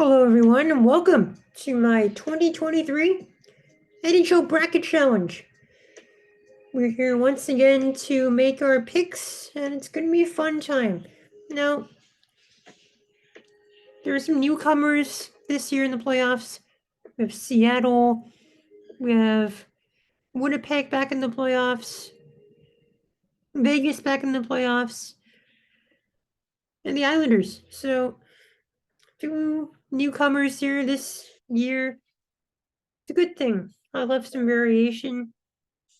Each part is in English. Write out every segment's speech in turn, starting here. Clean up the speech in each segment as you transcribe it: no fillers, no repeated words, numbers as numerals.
Hello, everyone, and welcome to my 2023 NHL Bracket Challenge. We're here once again to make our picks, and it's going to be a fun time. Now, there are some newcomers this year in the playoffs. We have Seattle, we have Winnipeg back in the playoffs, Vegas back in the playoffs, and the Islanders. So, two newcomers here this year. It's a good thing. I love some variation.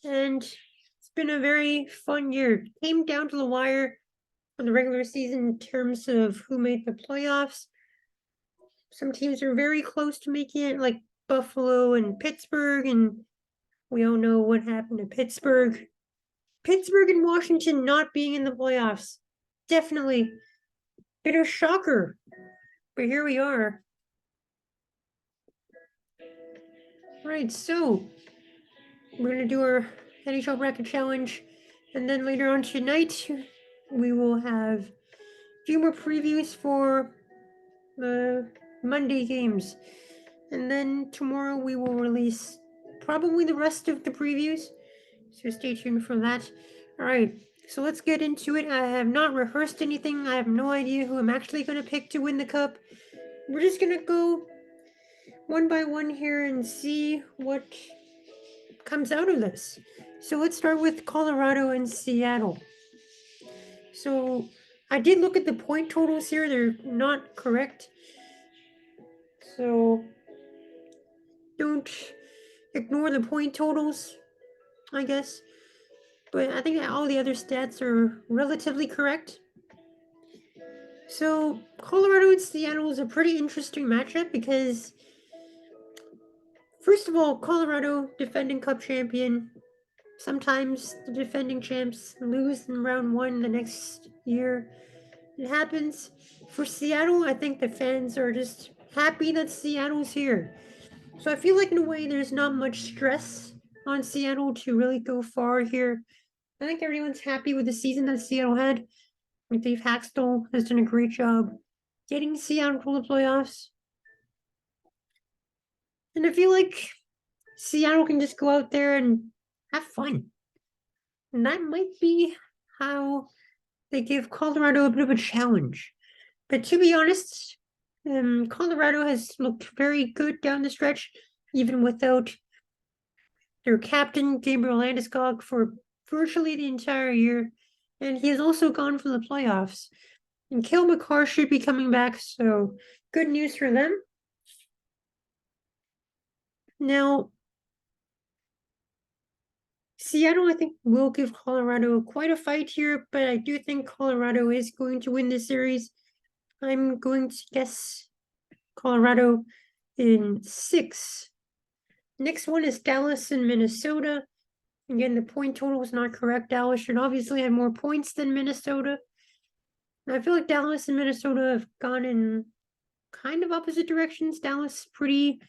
And it's been a very fun year. Came down to the wire for the regular season in terms of who made the playoffs. Some teams are very close to making it, like Buffalo and Pittsburgh, and we all know what happened to Pittsburgh. Pittsburgh and Washington not being in the playoffs. Definitely been a shocker. But here we are. Right, so we're going to do our NHL Bracket Challenge. And then later on tonight, we will have a few more previews for the Monday games. And then tomorrow we will release probably the rest of the previews. So stay tuned for that. All right, so let's get into it. I have not rehearsed anything. I have no idea who I'm actually going to pick to win the cup. We're just going to go one by one here and see what comes out of this. So let's start with Colorado and Seattle. So I did look at the point totals here. They're not correct. So don't ignore the point totals, I guess. But I think all the other stats are relatively correct. So Colorado and Seattle is a pretty interesting matchup because, first of all, Colorado, defending Cup champion. Sometimes the defending champs lose in round one the next year. It happens. For Seattle, I think the fans are just happy that Seattle's here. So I feel like in a way there's not much stress on Seattle to really go far here. I think everyone's happy with the season that Seattle had. Dave Haxtell has done a great job getting Seattle to the playoffs. And I feel like Seattle can just go out there and have fun. And that might be how they give Colorado a bit of a challenge. But to be honest, Colorado has looked very good down the stretch, even without their captain, Gabriel Landeskog, for virtually the entire year. And he has also gone for the playoffs. And Cale Makar should be coming back, so good news for them. Now, Seattle, I think, will give Colorado quite a fight here, but I do think Colorado is going to win this series. I'm going to guess Colorado in 6. Next one is Dallas and Minnesota. Again, the point total is not correct. Dallas should obviously have more points than Minnesota. I feel like Dallas and Minnesota have gone in kind of opposite directions. Dallas pretty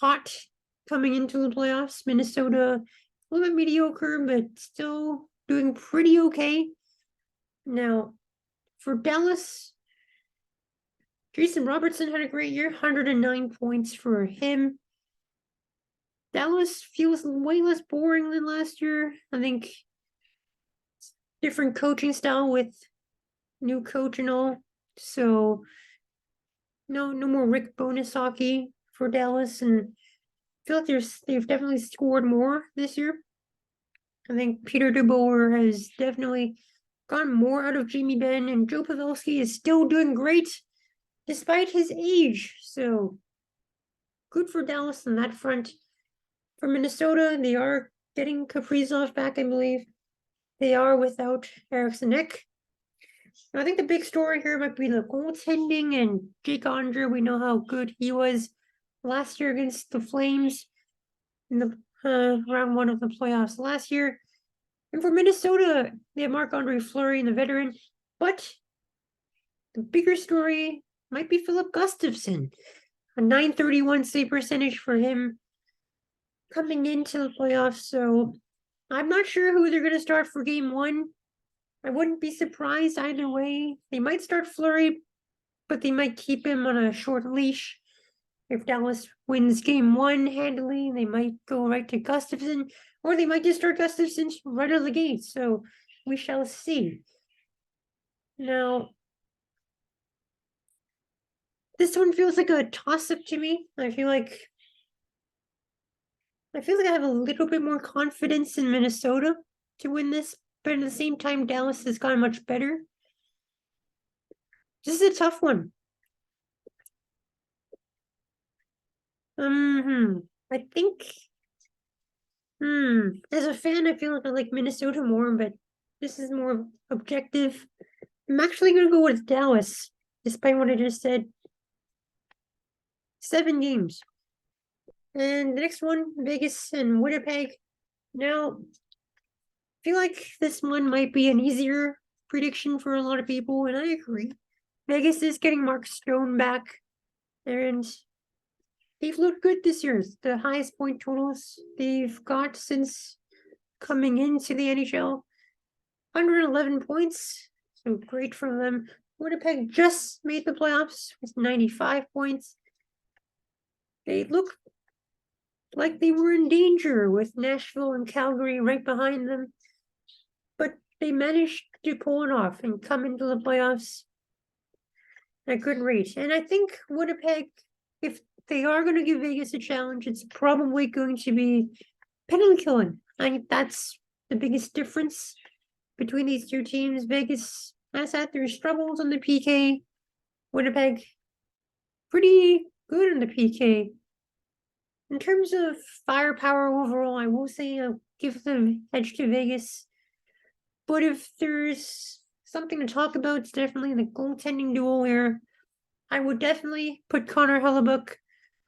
hot coming into the playoffs. Minnesota a little bit mediocre, but still doing pretty okay. Now, for Dallas, Jason Robertson had a great year, 109 points for him. Dallas feels way less boring than last year. I think different coaching style with new coach and all. So no more Rick Bonus hockey for Dallas, and I feel like they've definitely scored more this year. I think Peter DeBoer has definitely gotten more out of Jamie Benn, and Joe Pavelski is still doing great despite his age. So good for Dallas on that front. For Minnesota, they are getting Kaprizov back, I believe. They are without Eriksson Ek. I think the big story here might be the goaltending and Jake Andre. We know how good he was last year against the Flames in the round one of the playoffs last year. And for Minnesota, they have Marc-Andre Fleury, the veteran. But the bigger story might be Philip Gustafsson. A .931 save percentage for him coming into the playoffs. So I'm not sure who they're going to start for game one. I wouldn't be surprised either way. They might start Fleury, but they might keep him on a short leash. If Dallas wins game one handily, they might go right to Gustafson, or they might just start Gustafson right out of the gate. So we shall see. Now, this one feels like a toss-up to me. I feel like I have a little bit more confidence in Minnesota to win this, but at the same time, Dallas has gotten much better. This is a tough one. I think. As a fan, I feel like I like Minnesota more, but this is more objective. I'm actually gonna go with Dallas, despite what I just said. 7 games. And the next one, Vegas and Winnipeg. Now, I feel like this one might be an easier prediction for a lot of people, and I agree. Vegas is getting Mark Stone back, and they've looked good this year. It's the highest point totals they've got since coming into the NHL. 111 points, so great for them. Winnipeg just made the playoffs with 95 points. They look like they were in danger with Nashville and Calgary right behind them, but they managed to pull it off and come into the playoffs at a good rate. And I think Winnipeg, if they are going to give Vegas a challenge, it's probably going to be penalty killing. I think that's the biggest difference between these two teams. Vegas has had their struggles on the PK. Winnipeg, pretty good on the PK. In terms of firepower overall, I will say I'll give the edge to Vegas. But if there's something to talk about, it's definitely the goaltending duel here. I would definitely put Connor Hellebuyck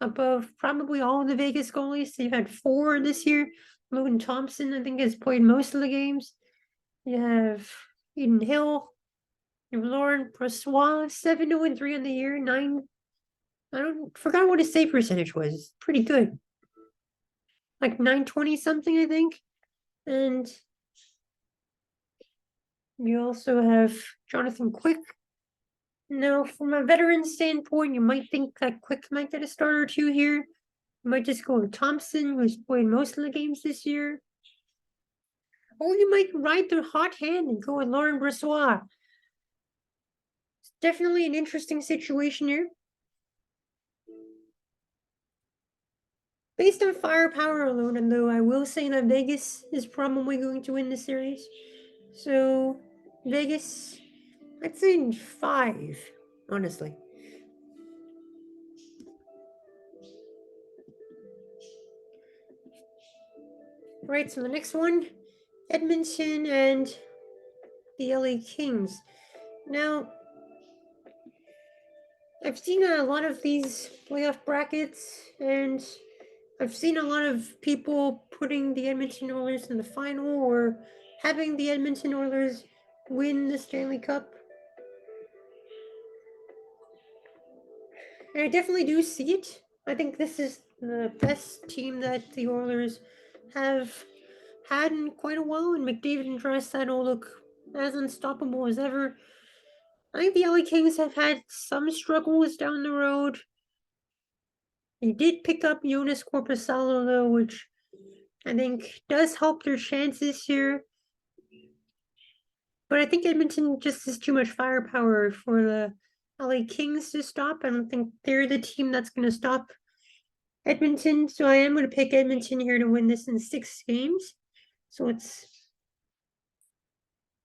above probably all of the Vegas goalies. They've had 4 this year. Logan Thompson, I think, has played most of the games. You have Eden Hill. You have Lauren Brossois, 7-3 on the year, 9. Forgot what his save percentage was. It's pretty good. Like 920 something, I think. And you also have Jonathan Quick. Now, from a veteran standpoint, you might think that Quick might get a start or two here. You might just go with Thompson, who's played most of the games this year. Or you might ride the hot hand and go with Lauren Brossois. It's definitely an interesting situation here. Based on firepower alone, and though I will say that Vegas is probably going to win the series. So, Vegas, I'd say in 5, honestly. Right, so the next one, Edmonton and the LA Kings. Now, I've seen a lot of these playoff brackets, and I've seen a lot of people putting the Edmonton Oilers in the final or having the Edmonton Oilers win the Stanley Cup. And I definitely do see it. I think this is the best team that the Oilers have had in quite a while, and McDavid and Draisaitl look as unstoppable as ever. I think the LA Kings have had some struggles down the road. They did pick up Jonas Korpisalo, though, which I think does help their chances here. But I think Edmonton just has too much firepower for the LA Kings to stop. I don't think they're the team that's going to stop Edmonton. So I am going to pick Edmonton here to win this in 6 games. So let's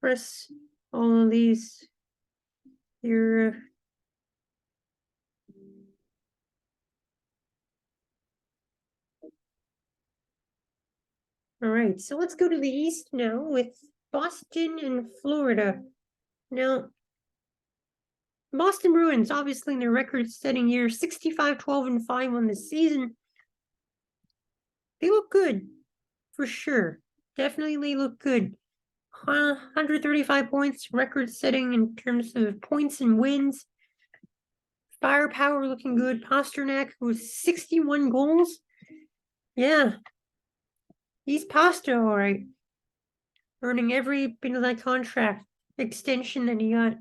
press all of these here. All right, so let's go to the East now with Boston and Florida. Now, Boston Bruins, obviously in their record-setting year, 65-12-5 on the season. They look good, for sure. Definitely look good. 135 points, record-setting in terms of points and wins. Firepower looking good. Pasternak with 61 goals. Yeah, he's Pasta, all right. Earning every bit of that contract extension that he got.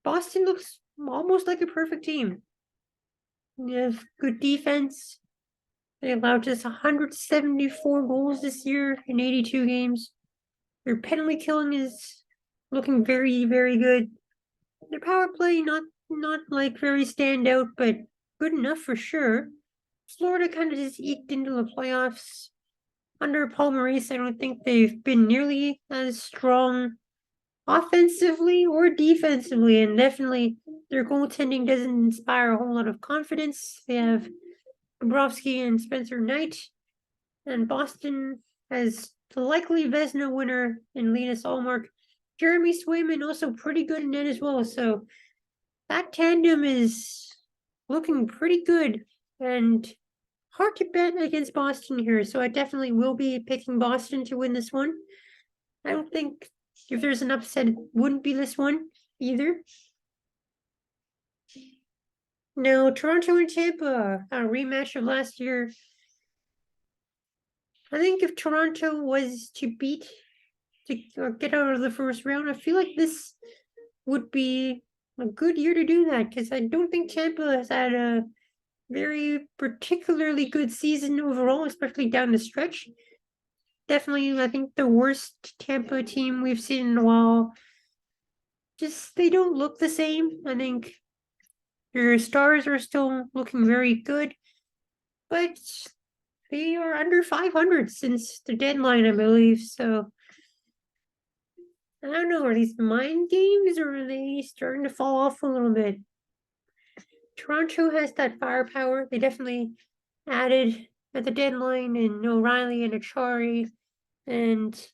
Boston looks almost like a perfect team. They have good defense. They allowed just 174 goals this year in 82 games. Their penalty killing is looking very, very good. Their power play not like very standout, but good enough for sure. Florida kind of just eked into the playoffs. Under Paul Maurice, I don't think they've been nearly as strong offensively or defensively, and definitely their goaltending doesn't inspire a whole lot of confidence. They have Bobrovsky and Spencer Knight, and Boston has the likely Vezina winner in Linus Allmark. Jeremy Swayman also pretty good in net as well, so that tandem is looking pretty good and hard to bet against Boston here. So I definitely will be picking Boston to win this one. I don't think if there's an upset, it wouldn't be this one either. Now, Toronto and Tampa, a rematch of last year. I think if Toronto was to beat or get out of the first round, I feel like this would be a good year to do that because I don't think Tampa has had a very particularly good season overall, especially down the stretch. Definitely, I think the worst Tampa team we've seen in a while. Just they don't look the same. I think your stars are still looking very good, but they are under 500 since the deadline, I believe. So I don't know, are these mind games or are they starting to fall off a little bit? Toronto has that firepower. They definitely added at the deadline in O'Reilly and Achari and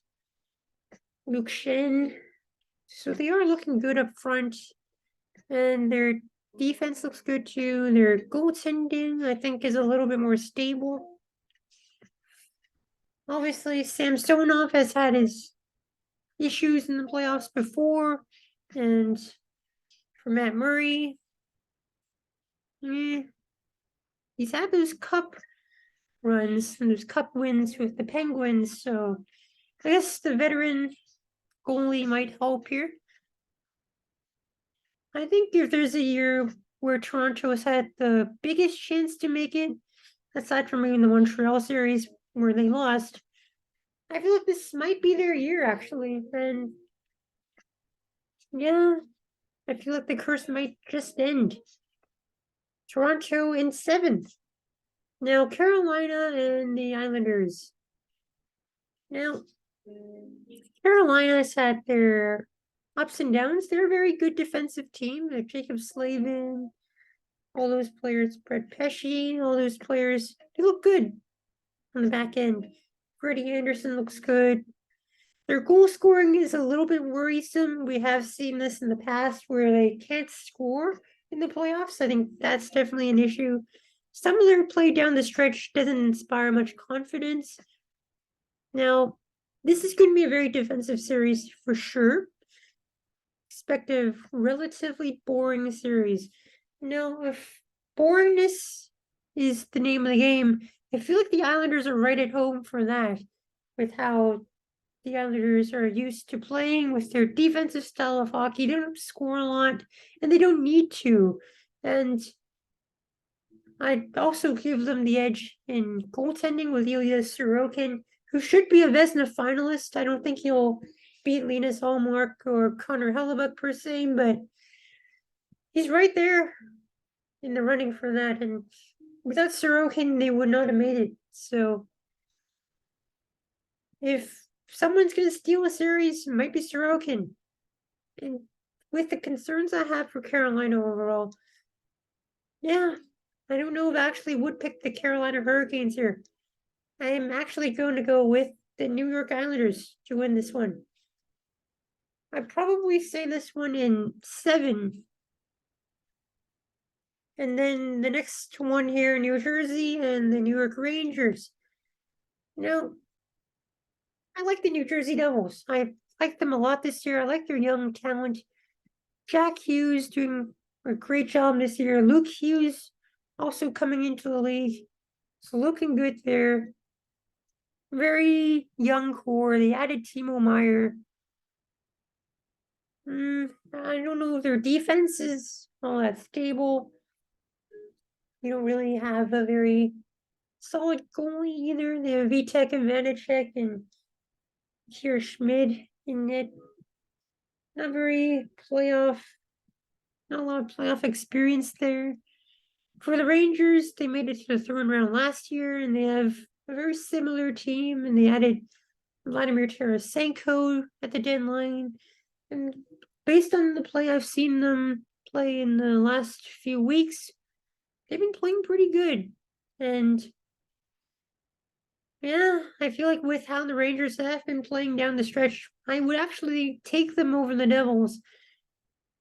Luke Shen. So they are looking good up front. And their defense looks good too. Their goaltending, I think, is a little bit more stable. Obviously, Samsonov has had his issues in the playoffs before. And for Matt Murray, he's had those cup runs and those cup wins with the Penguins. So I guess the veteran goalie might help here. I think if there's a year where Toronto has had the biggest chance to make it, aside from maybe the Montreal series where they lost, I feel like this might be their year actually. And yeah, I feel like the curse might just end. Toronto in 7th. Now Carolina and the Islanders. Now Carolina's had their ups and downs. They're a very good defensive team. Like Jacob Slavin, all those players, Brett Pesci, all those players, they look good on the back end. Freddie Anderson looks good. Their goal scoring is a little bit worrisome. We have seen this in the past where they can't score in the playoffs. I think that's definitely an issue. Some of their play down the stretch doesn't inspire much confidence. Now, this is going to be a very defensive series for sure. Expect a relatively boring series. Now, if boringness is the name of the game, I feel like the Islanders are right at home for that, with how the Islanders are used to playing with their defensive style of hockey. They don't score a lot, and they don't need to. And I'd also give them the edge in goaltending with Ilya Sorokin, who should be a Vezina finalist. I don't think he'll beat Linus Allmark or Connor Hellebuck per se, but he's right there in the running for that. And without Sorokin, they would not have made it. So if someone's going to steal a series, it might be Sorokin. And with the concerns I have for Carolina overall, yeah, I don't know if I actually would pick the Carolina Hurricanes here. I am actually going to go with the New York Islanders to win this one. I'd probably say this one in 7. And then the next one here, New Jersey and the New York Rangers. Now, I like the New Jersey Devils. I like them a lot this year. I like their young talent. Jack Hughes doing a great job this year. Luke Hughes also coming into the league. So looking good there. Very young core. They added Timo Meyer. I don't know if their defense is all that stable. You don't really have a very solid goalie either. They have Vitek and Vanacek and Kier Schmid in it. Not very playoff, not a lot of playoff experience there. For the Rangers, they made it to the third round last year, and they have a very similar team, and they added Vladimir Tarasenko at the deadline. And based on the play I've seen them play in the last few weeks, they've been playing pretty good. And yeah, I feel like with how the Rangers have been playing down the stretch, I would actually take them over the Devils.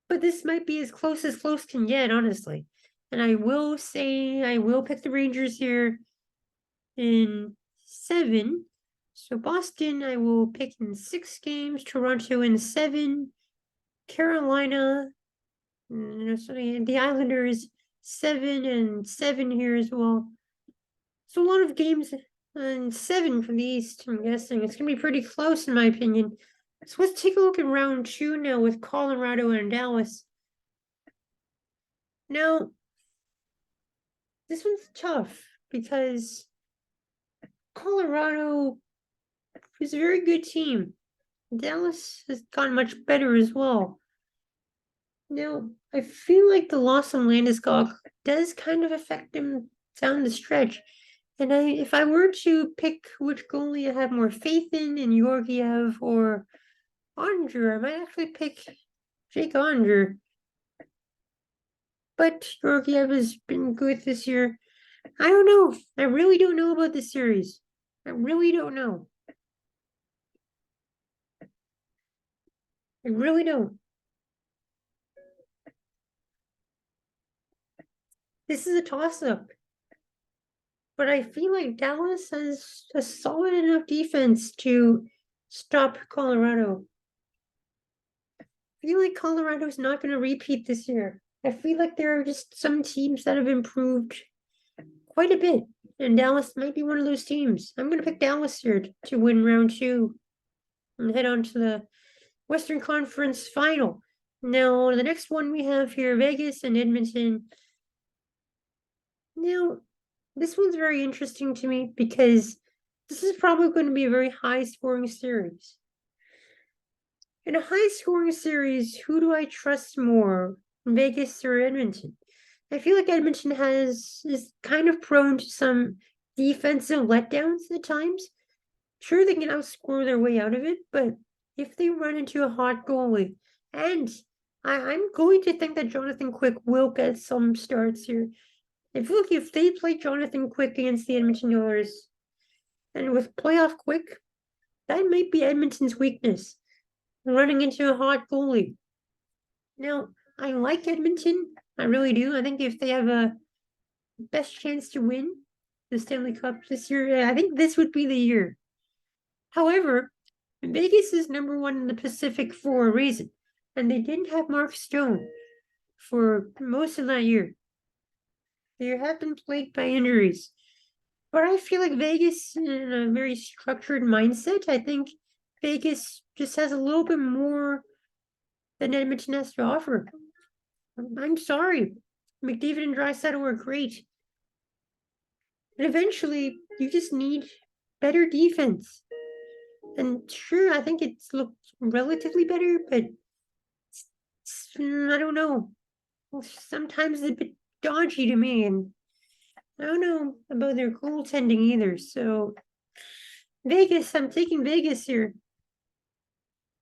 But this might be as close can get, honestly. And I will say I will pick the Rangers here in 7. So Boston, I will pick in 6 games. Toronto in 7. Carolina, so the Islanders 7 and 7 here as well. So a lot of games and 7 from the East, I'm guessing. It's going to be pretty close, in my opinion. So let's take a look at round 2 now with Colorado and Dallas. Now, this one's tough because Colorado is a very good team. Dallas has gotten much better as well. Now, I feel like the loss of Landeskog does kind of affect him down the stretch. And if I were to pick which goalie I have more faith in Georgiev or Onger, I might actually pick Jake Onger. But Georgiev has been good this year. I don't know. I really don't know about this series. I really don't know. I really don't. This is a toss-up. But I feel like Dallas has a solid enough defense to stop Colorado. I feel like Colorado's not going to repeat this year. I feel like there are just some teams that have improved quite a bit, and Dallas might be one of those teams. I'm going to pick Dallas here to win round 2 and head on to the Western Conference final. Now, the next one we have here, Vegas and Edmonton. Now, this one's very interesting to me because this is probably going to be a very high-scoring series. In a high-scoring series, who do I trust more, Vegas or Edmonton? I feel like Edmonton is kind of prone to some defensive letdowns at times. Sure, they can outscore their way out of it, but if they run into a hot goalie, and I'm going to think that Jonathan Quick will get some starts here. I feel like if they play Jonathan Quick against the Edmonton Oilers, and with playoff Quick, that might be Edmonton's weakness, running into a hot goalie. Now, I like Edmonton. I really do. I think if they have a best chance to win the Stanley Cup this year, I think this would be the year. However, Vegas is number 1 in the Pacific for a reason, and they didn't have Mark Stone for most of that year. They have been plagued by injuries. But I feel like Vegas, in a very structured mindset, I think Vegas just has a little bit more than Edmonton has to offer. I'm sorry. McDavid and Draisaitl were great. But eventually, you just need better defense. And sure, I think it's looked relatively better, but I don't know. Sometimes it's a bit dodgy to me, and I don't know about their goaltending either. So Vegas, I'm taking Vegas here.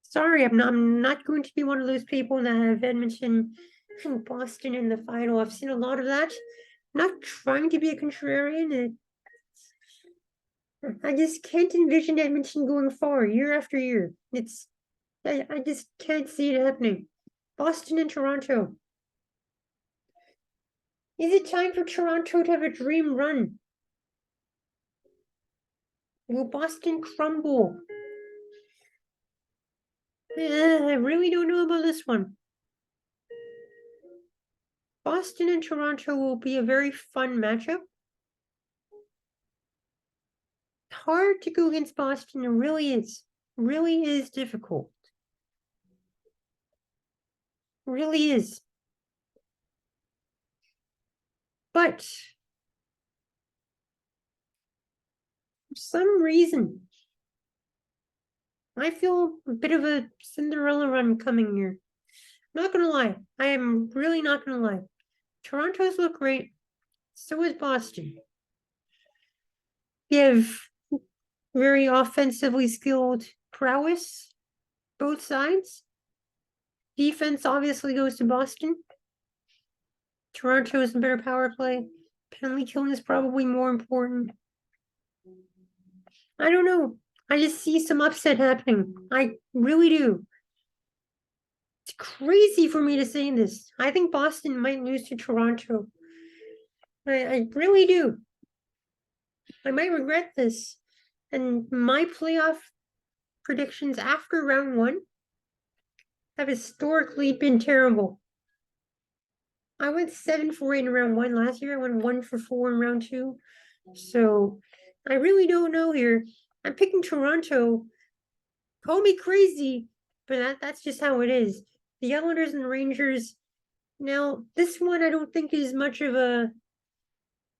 Sorry, I'm not going to be one of those people that have Edmonton and Boston in the final. I've seen a lot of that. I'm not trying to be a contrarian. I just can't envision Edmonton going far year after year. I just can't see it happening. Boston and Toronto. Is it time for Toronto to have a dream run? Will Boston crumble? I really don't know about this one. Boston and Toronto will be a very fun matchup. Hard to go against Boston. It really is. Really is difficult. Really is. But for some reason, I feel a bit of a Cinderella run coming here. Not gonna lie, I am really not gonna lie. Toronto's look great. So is Boston. They have very offensively skilled prowess, both sides. Defense obviously goes to Boston. Toronto is a better power play. Penalty killing is probably more important. I don't know. I just see some upset happening. I really do. It's crazy for me to say this. I think Boston might lose to Toronto. I really do. I might regret this. And my playoff predictions after round one have historically been terrible. I went 7-for-8 in round one last year. I went 1-for-4 in round two. So I really don't know here. I'm picking Toronto. Call me crazy, but that's just how it is. The Islanders and Rangers. Now, this one I don't think is much of a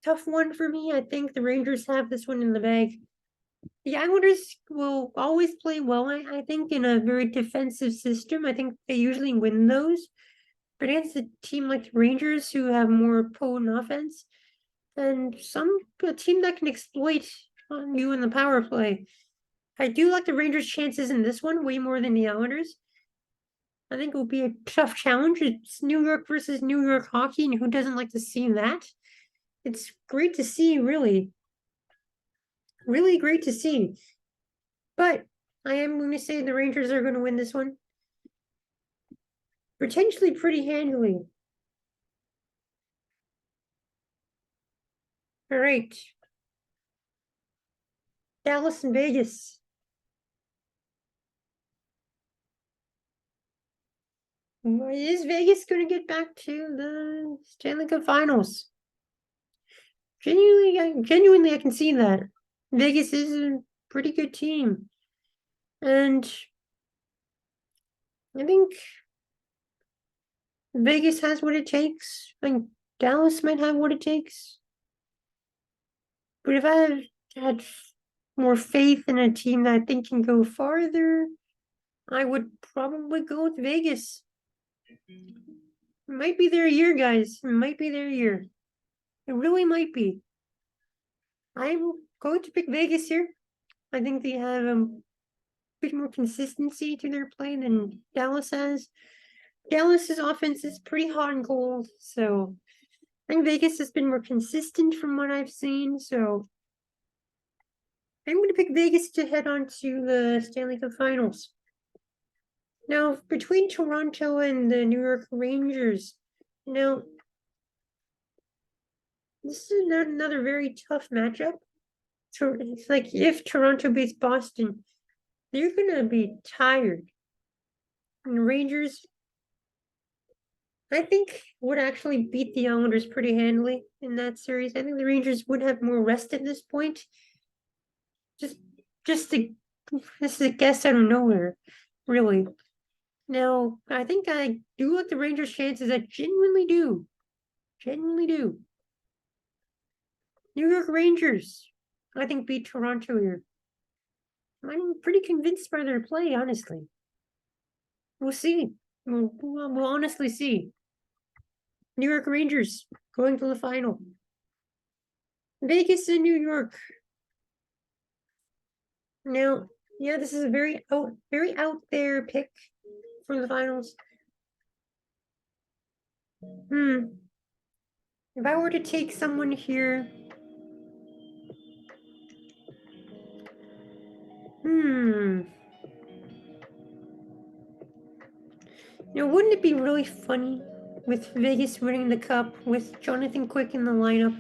tough one for me. I think the Rangers have this one in the bag. The Islanders will always play well, I think, in a very defensive system. I think they usually win those. But against a team like the Rangers, who have more potent offense, and a team that can exploit on you in the power play. I do like the Rangers' chances in this one way more than the Islanders. I think it will be a tough challenge. It's New York versus New York hockey, and who doesn't like to see that? It's great to see, really. Really great to see. But I am going to say the Rangers are going to win this one. Potentially pretty handily. All right. Dallas and Vegas. Is Vegas going to get back to the Stanley Cup Finals? Genuinely, I can see that. Vegas is a pretty good team. And I think Vegas has what it takes. I think Dallas might have what it takes. But if I had more faith in a team that I think can go farther, I would probably go with Vegas. It might be their year, guys. It might be their year. It really might be. I'm going to pick Vegas here. I think they have a bit more consistency to their play than Dallas has. Dallas's offense is pretty hot and cold, so I think Vegas has been more consistent from what I've seen. So I'm going to pick Vegas to head on to the Stanley Cup Finals. Now, between Toronto and the New York Rangers, now this is another very tough matchup. So it's like if Toronto beats Boston, they're gonna be tired. And Rangers, I think, would actually beat the Islanders pretty handily in that series. I think the Rangers would have more rest at this point. Just just to this is a guess out of nowhere, really. Now, I think I do like the Rangers' chances. I genuinely do. Genuinely do. New York Rangers, I think, beat Toronto here. I'm pretty convinced by their play, honestly. We'll see. We'll honestly see. New York Rangers going to the final. Vegas and New York. Now, yeah, this is a very out there pick for the finals. If I were to take someone here, wouldn't it be really funny with Vegas winning the cup with Jonathan Quick in the lineup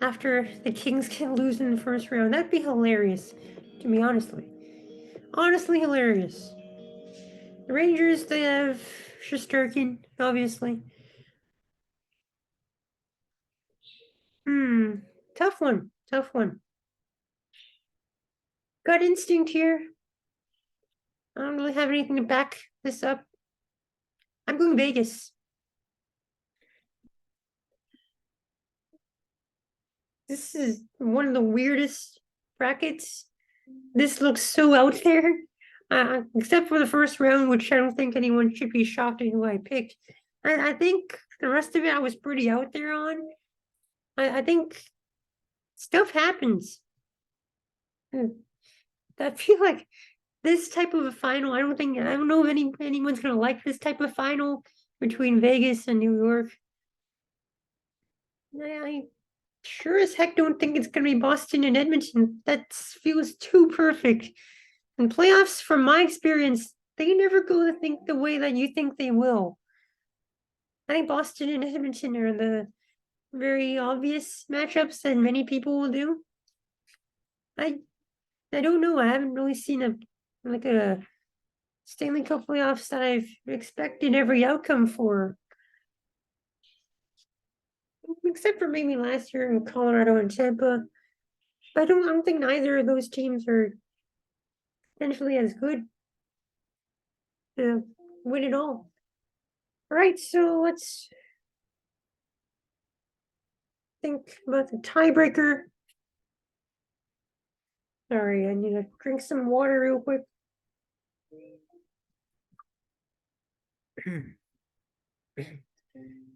after the Kings can lose in the first round? That'd be hilarious, to be honestly. Honestly hilarious. The Rangers, they have Shesterkin, obviously. Tough one. Tough one. Gut instinct here. I don't really have anything to back this up. I'm going Vegas. This is one of the weirdest brackets. This looks so out there. Except for the first round, which I don't think anyone should be shocked at who I picked. I think the rest of it I was pretty out there on. I think stuff happens. I feel like this type of a final, I don't know if anyone's gonna like this type of final between Vegas and New York. I sure as heck don't think it's gonna be Boston and Edmonton. That feels too perfect. And playoffs, from my experience, they never go to think the way that you think they will. I think Boston and Edmonton are the very obvious matchups that many people will do. I I don't know. I haven't really seen a Stanley Cup playoffs that I've expected every outcome for. Except for maybe last year in Colorado and Tampa. I don't think neither of those teams are potentially as good to win it all. All right, so let's think about the tiebreaker. Sorry, I need to drink some water real quick.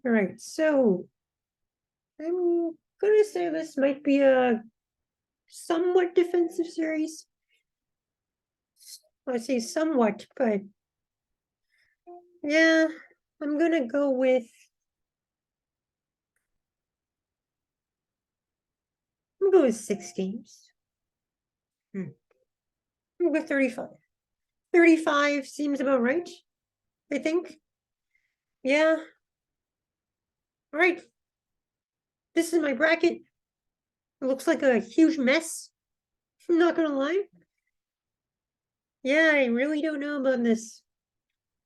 All right, so I'm gonna say this might be a somewhat defensive series. I say somewhat, but yeah, I'm gonna go with I'm gonna go with 6 games. I'm gonna go 35. 35 seems about right, I think. Yeah. All right. This is my bracket. It looks like a huge mess. I'm not gonna lie. Yeah, I really don't know about this.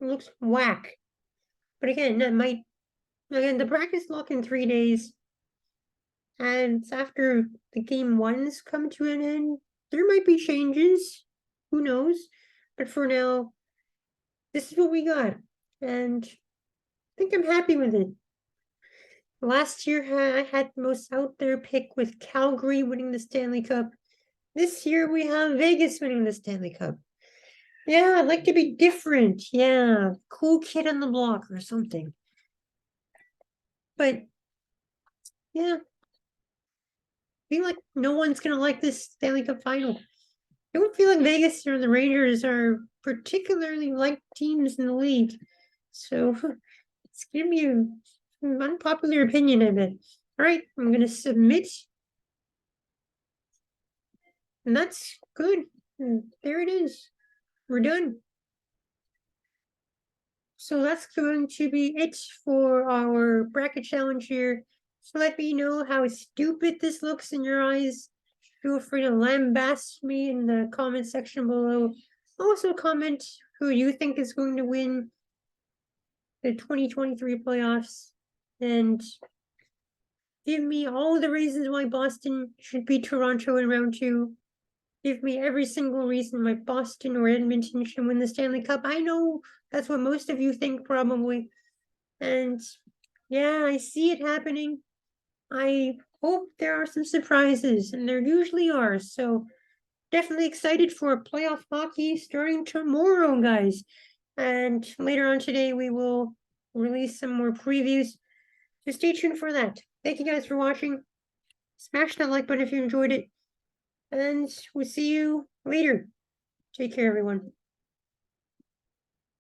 It looks whack. But again, the bracket's locked in 3 days. And after the game ones come to an end, there might be changes. Who knows? But for now, this is what we got. And I think I'm happy with it. Last year, I had the most out there pick with Calgary winning the Stanley Cup. This year, we have Vegas winning the Stanley Cup. Yeah, I'd like to be different. Yeah, cool kid on the block or something. But yeah, I feel like no one's gonna like this Stanley Cup final. I don't feel like Vegas or the Rangers are particularly liked teams in the league. So it's gonna be an unpopular opinion, I bet. All right, I'm gonna submit. And that's good. And there it is. We're done. So that's going to be it for our bracket challenge here. So let me know how stupid this looks in your eyes. Feel free to lambast me in the comment section below. Also comment who you think is going to win the 2023 playoffs. And give me all the reasons why Boston should beat Toronto in round 2. Give me every single reason why Boston or Edmonton should win the Stanley Cup. I know that's what most of you think, probably. And yeah, I see it happening. I hope there are some surprises, and there usually are. So definitely excited for playoff hockey starting tomorrow, guys. And later on today, we will release some more previews. So stay tuned for that. Thank you guys for watching. Smash that like button if you enjoyed it. And we'll see you later. Take care, everyone.